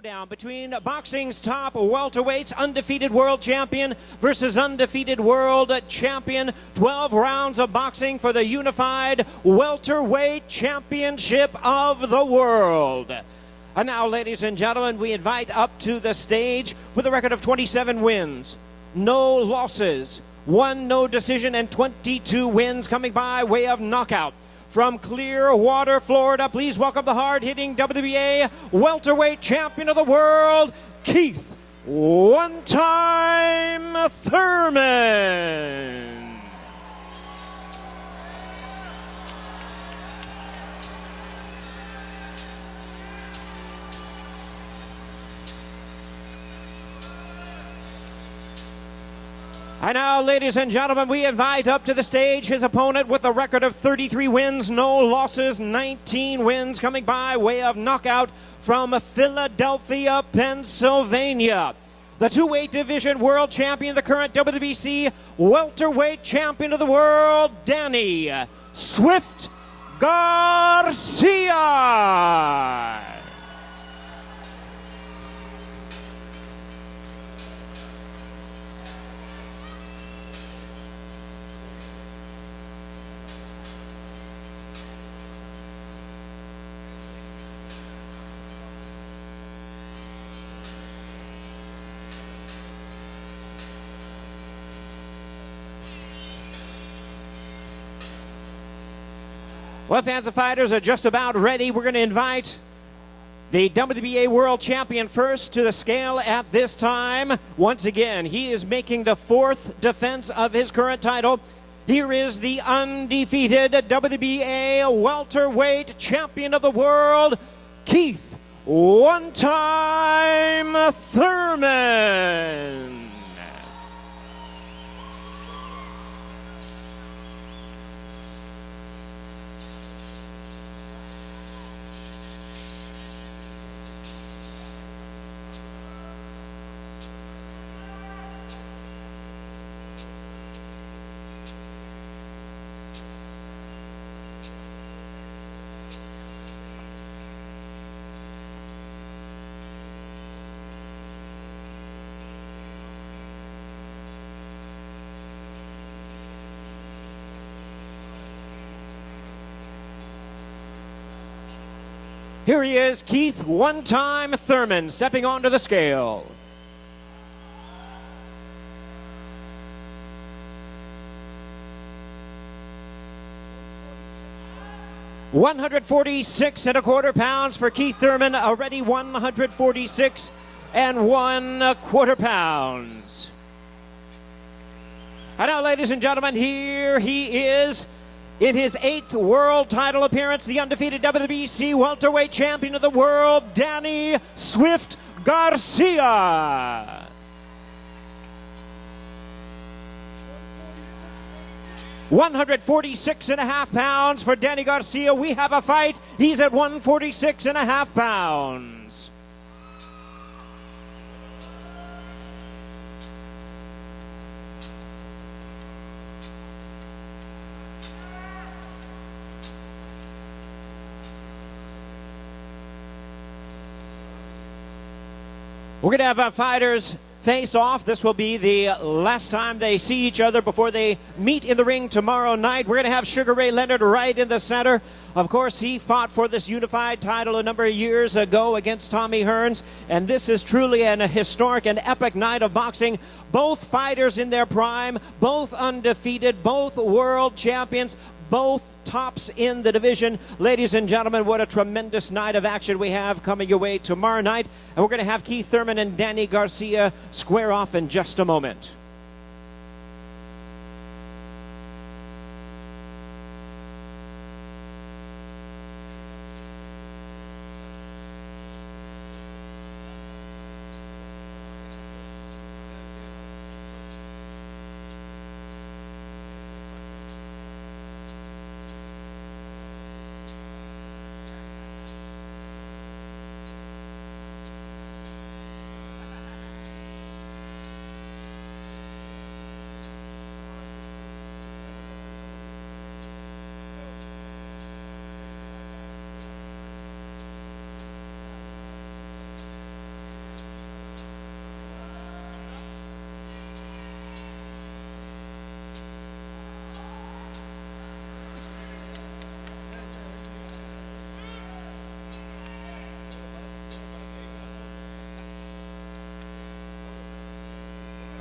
showdown between boxing's top welterweights, undefeated world champion versus undefeated world champion. 12 rounds of boxing for the unified welterweight championship of the world. And now, ladies and gentlemen, we invite up to the stage with a record of 27 wins, no losses, 1 no decision, and 22 wins coming by way of knockout. From Clearwater, Florida, please welcome the hard-hitting WBA welterweight champion of the world, Keith "One-Time" Thurman. And now, ladies and gentlemen, we invite up to the stage his opponent with a record of 33 wins, no losses, 19 wins coming by way of knockout from Philadelphia, Pennsylvania. The two-weight division world champion, the current WBC welterweight champion of the world, Danny "Swift" Garcia. Well, fans and fighters are just about ready. We're going to invite the WBA world champion first to the scale at this time. Once again, he is making the 4th defense of his current title. Here is the undefeated WBA welterweight champion of the world, Keith "One-Time" Thurman. Here he is, Keith "One-Time" Thurman, stepping onto the scale. $146.25 pounds for Keith Thurman, already 146.25 pounds. And now, ladies and gentlemen, here he is. In his 8th world title appearance, the undefeated WBC welterweight champion of the world, Danny "Swift" Garcia. 146.5 pounds for Danny Garcia. We have a fight. He's at 146.5 pounds. We're going to have our fighters face off. This will be the last time they see each other before they meet in the ring tomorrow night. We're going to have Sugar Ray Leonard right in the center. Of course, he fought for this unified title a number of years ago against Tommy Hearns, and this is truly an historic and epic night of boxing. Both fighters in their prime, both undefeated, both world champions, both tops in the division. Ladies and gentlemen, what a tremendous night of action we have coming your way tomorrow night. And we're going to have Keith Thurman and Danny Garcia square off in just a moment.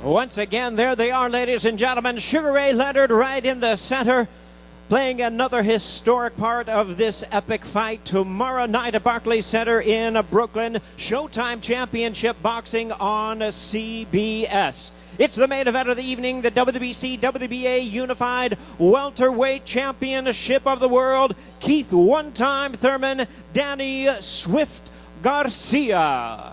Once again, there they are, ladies and gentlemen. Sugar Ray Leonard right in the center, playing another historic part of this epic fight tomorrow night at Barclays Center in Brooklyn. Showtime Championship Boxing on CBS. It's the main event of the evening, the WBC WBA Unified Welterweight Championship of the World. Keith one-time Thurman, Danny Swift Garcia.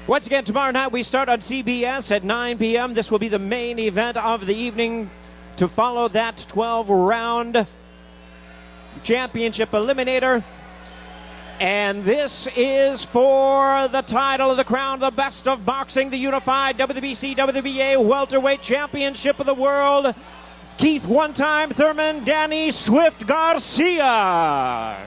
Once again, tomorrow night we start on CBS at 9 p.m. This will be the main event of the evening to follow that 12-round championship eliminator. And this is for the title of the crown, the best of boxing, the unified WBC WBA Welterweight Championship of the World. Keith one-time Thurman, Danny Swift Garcia.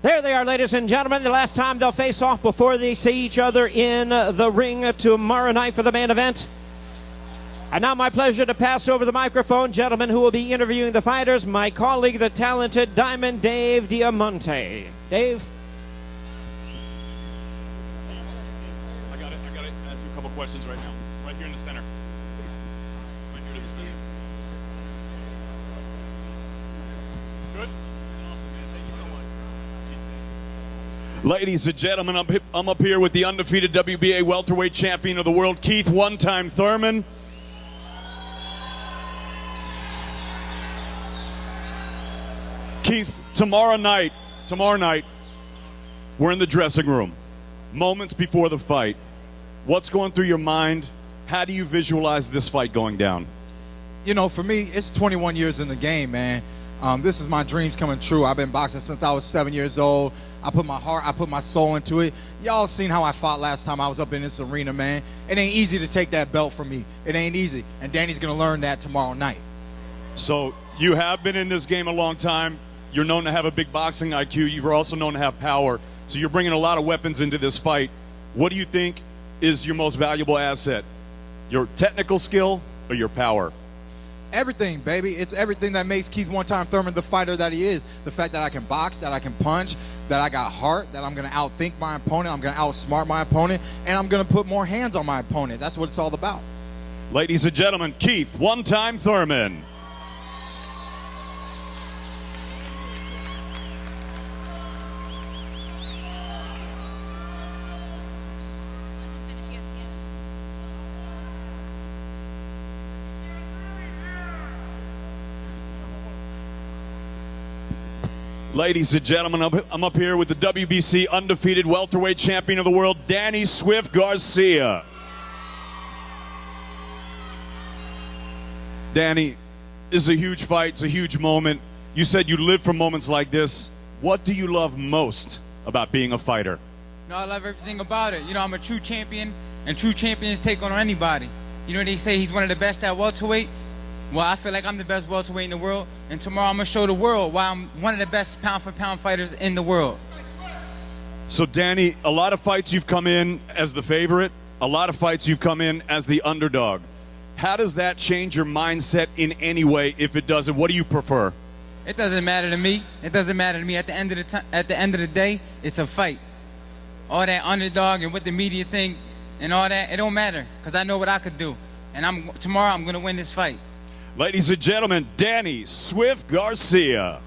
There they are, ladies and gentlemen. The last time they'll face off before they see each other in the ring tomorrow night for the main event. And now my pleasure to pass over the microphone, gentlemen, who will be interviewing the fighters, my colleague, the talented Diamond Dave Diamante. Dave? I got it. Ask you a couple questions right now. Right here in the center. Right here to the center. Good? Ladies and gentlemen, I'm up here with the undefeated WBA welterweight champion of the world, Keith one-time Thurman. Keith, tomorrow night, we're in the dressing room. Moments before the fight. What's going through your mind? How do you visualize this fight going down? You know, for me, it's 21 years in the game, man. This is my dreams coming true. I've been boxing since I was 7 years old. I put my heart, I put my soul into it. Y'all seen how I fought last time I was up in this arena, man. It ain't easy to take that belt from me. It ain't easy. And Danny's going to learn that tomorrow night. So you have been in this game a long time. You're known to have a big boxing IQ. You're also known to have power. So you're bringing a lot of weapons into this fight. What do you think is your most valuable asset? Your technical skill or your power? Everything, baby. It's everything that makes Keith one-time Thurman the fighter that he is. The fact that I can box, that I can punch, that I got heart, that I'm going to outthink my opponent, I'm going to outsmart my opponent, and I'm going to put more hands on my opponent. That's what it's all about. Ladies and gentlemen, Keith one-time Thurman. Ladies and gentlemen, I'm up here with the WBC undefeated welterweight champion of the world, Danny Swift Garcia. Danny, this is a huge fight. It's a huge moment. You said you live for moments like this. What do you love most about being a fighter? No, I love everything about it. You know, I'm a true champion, and true champions take on anybody. You know, they say he's one of the best at welterweight. Well, I feel like I'm the best welterweight in the world, and tomorrow I'm going to show the world why I'm one of the best pound-for-pound fighters in the world. So, Danny, a lot of fights you've come in as the favorite, a lot of fights you've come in as the underdog. How does that change your mindset in any way? If it doesn't, what do you prefer? It doesn't matter to me. It doesn't matter to me. At the end of the day, it's a fight. All that underdog and what the media think and all that, it don't matter, because I know what I could do. And tomorrow I'm going to win this fight. Ladies and gentlemen, Danny Swift Garcia.